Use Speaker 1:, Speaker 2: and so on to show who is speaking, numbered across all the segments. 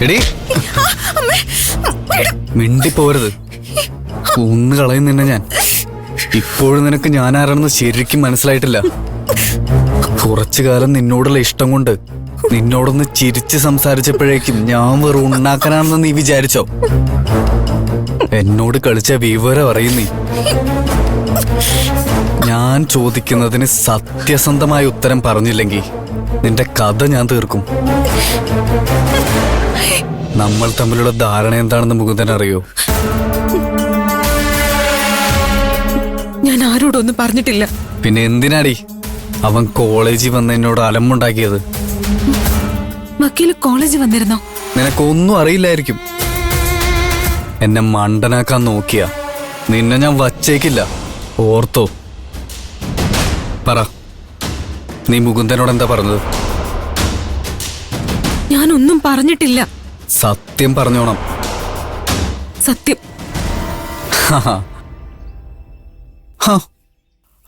Speaker 1: എടി മിണ്ടിപ്പോരുത്, ഒന്ന് കളയും നിന്നെ ഞാൻ. ഇപ്പോഴും നിനക്ക് ഞാൻ ആരാണെന്ന് ശരിക്കും മനസ്സിലായിട്ടില്ല. കുറച്ചു കാലം നിന്നോടുള്ള ഇഷ്ടം കൊണ്ട് നിന്നോടൊന്ന് ചിരിച്ച് സംസാരിച്ചപ്പോഴേക്കും ഞാൻ വെറും ഉണ്ടാക്കാനാണെന്ന് നീ വിചാരിച്ചോ? എന്നോട് കളിച്ച വിവരം അറിയും നീ. ഞാൻ ചോദിക്കുന്നതിന് സത്യസന്ധമായ ഉത്തരം പറഞ്ഞില്ലെങ്കിൽ നിന്റെ കഥ ഞാൻ തീർക്കും. നമ്മൾ തമ്മിലുള്ള ധാരണ എന്താണെന്ന് മുകുന്ദൻ അറിയോ?
Speaker 2: ഞാൻ ആരോടൊന്നും പറഞ്ഞിട്ടില്ല.
Speaker 1: പിന്നെ എന്തിനാടി അവൻ കോളേജിൽ വന്ന് എന്നോട് അലമ്പുണ്ടാക്കിയത്?
Speaker 2: വക്കീല് കോളേജിൽ വന്നിരുന്നോ?
Speaker 1: നിനക്കൊന്നും അറിയില്ലായിരിക്കും. എന്നെ മണ്ടനാക്കാൻ നോക്കിയ നിന്നെ ഞാൻ വച്ചേക്കില്ല, ഓർത്തോ? പറ, നീ മുകുന്ദനോട് എന്താ പറഞ്ഞത്?
Speaker 2: ഞാനൊന്നും പറഞ്ഞിട്ടില്ല.
Speaker 1: സത്യം പറഞ്ഞോണം.
Speaker 2: സത്യം.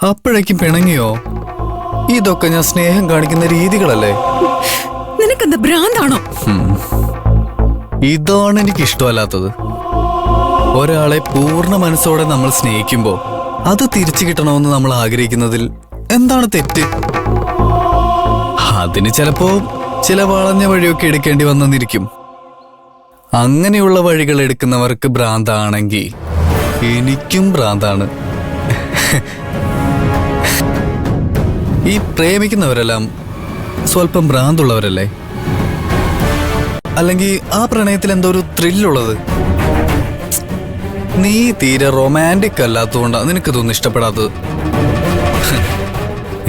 Speaker 1: അപ്പോഴേക്കും പിണങ്ങിയോ? ഇതൊക്കെ ഞാൻ സ്നേഹം കാണിക്കുന്ന രീതികളല്ലേ?
Speaker 2: നിനക്കെന്താ ഭ്രാന്താണോ?
Speaker 1: ഇതാണ് എനിക്ക് ഇഷ്ടമല്ലാത്തത്. ഒരാളെ പൂർണ്ണ മനസ്സോടെ നമ്മൾ സ്നേഹിക്കുമ്പോ അത് തിരിച്ചു കിട്ടണമെന്ന് നമ്മൾ ആഗ്രഹിക്കുന്നതിൽ എന്താണ് തെറ്റ്? അതിന് ചിലപ്പോ ചില വളഞ്ഞ വഴിയൊക്കെ എടുക്കേണ്ടി വന്നെന്നിരിക്കും. അങ്ങനെയുള്ള വഴികൾ എടുക്കുന്നവർക്ക് ഭ്രാന്താണെങ്കിൽ എനിക്കും ഭ്രാന്താണ്. ഈ പ്രേമിക്കുന്നവരെല്ലാം സ്വല്പം ഭ്രാന്തുള്ളവരല്ലേ? അല്ലെങ്കിൽ ആ പ്രണയത്തിൽ എന്തോ ഒരു ത്രില്ലുള്ളത്? നീ തീരെ റൊമാൻറ്റിക് അല്ലാത്തതുകൊണ്ടാണ് നിനക്കിതൊന്നും ഇഷ്ടപ്പെടാത്തത്.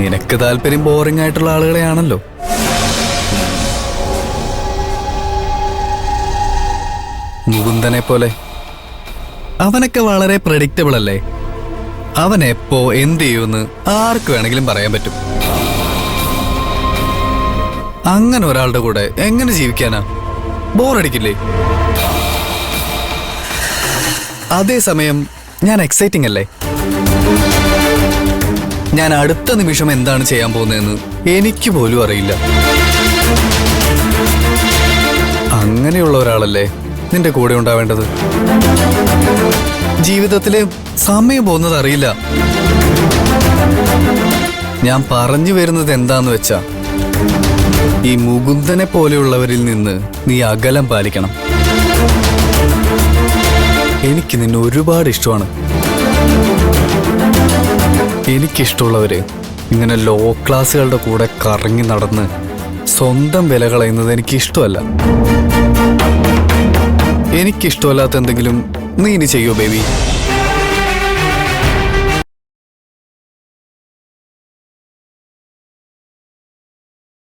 Speaker 1: നിനക്ക് താല്പര്യം ബോറിംഗ് ആയിട്ടുള്ള ആളുകളെയാണല്ലോ. മുകുന്ദനെ പോലെ അവനൊക്കെ വളരെ പ്രഡിക്റ്റബിൾ അല്ലേ? അവൻ എപ്പോ എന്ത് ചെയ്യുമെന്ന് ആർക്ക് വേണമെങ്കിലും പറയാൻ പറ്റും. അങ്ങനെ ഒരാളുടെ കൂടെ എങ്ങനെ ജീവിക്കാനാ? ബോറടിക്കില്ലേ? അതേസമയം ഞാൻ എക്സൈറ്റിംഗ് അല്ലേ? ഞാൻ അടുത്ത നിമിഷം എന്താണ് ചെയ്യാൻ പോകുന്നതെന്ന് എനിക്ക് പോലും അറിയില്ല. അങ്ങനെയുള്ള ഒരാളല്ലേ നിന്റെ കൂടെ ഉണ്ടാവേണ്ടത്. ജീവിതത്തില് സമയം പോകുന്നത് അറിയില്ല. ഞാൻ പറഞ്ഞു വരുന്നത് എന്താന്ന് വെച്ചാ, ഈ മുകുന്ദനെ പോലെയുള്ളവരിൽ നിന്ന് നീ അകലം പാലിക്കണം. എനിക്ക് നിന്നെ ഒരുപാട് ഇഷ്ടമാണ്. എനിക്കിഷ്ടമുള്ളവര് ഇങ്ങനെ ലോ ക്ലാസ്സുകളുടെ കൂടെ കറങ്ങി നടന്ന് സ്വന്തം വില കളയുന്നത് എനിക്കിഷ്ടമല്ല. എനിക്കിഷ്ടമല്ലാത്ത എന്തെങ്കിലും നീ ഇനി ചെയ്യോ ബേബി?